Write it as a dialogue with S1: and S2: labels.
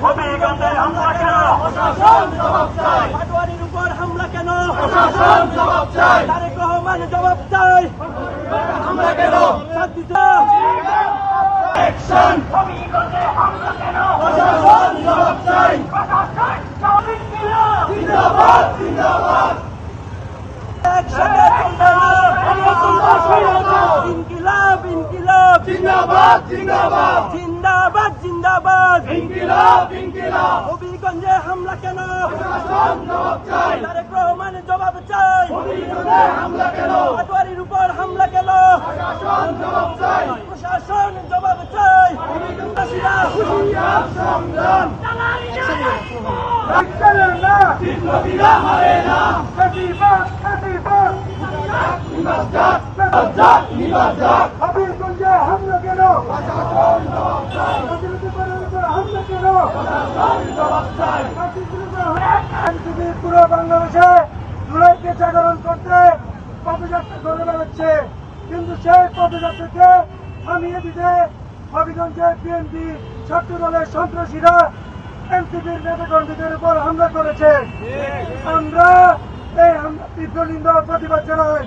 S1: হবিগঞ্জের হামলা কেন? পাটোয়ারির উপর হামলা কেন? তারেক রহমান জবাব চাই। হামলা কেন? হবিগঞ্জে হামলা কেন? জবাব চাই। জিন্দাবাদ জিন্দাবাদ। একসাথে চলবে না। ইনকিলাব ইনকিলাব জিন্দাবাদ জিন্দাবাদ জিন্দাবাদ জিন্দাবাদ ইনকিলাব ইনকিলাব। হবিগঞ্জে হামলা কেন? প্রশাসন জবাব চাই। তারেক রহমান জবাব চাই। হবিগঞ্জে হামলা কেন? পাটোয়ারির উপর হামলা কেন? প্রশাসন জবাব চাই। প্রশাসন জবাব চাই। হবিগঞ্জবাসীরা হুঁশিয়ার সাবধান। বিপ্লবীরা মারে না। হবিগঞ্জে হামলা কেন? পুরো বাংলাদেশে জুলাইকে জাগরণ করতে পদযাত্রা করে বেড়াচ্ছে, কিন্তু সেই পদযাত্রাকে থামিয়ে দিতে হবিগঞ্জের বিএনপি ছাত্র দলের সন্ত্রাসীরা এনসিপির নেতাকর্মীদের উপর হামলা করেছে। আমরা এই তীব্র নিন্দা প্রতিবাদ জানাই।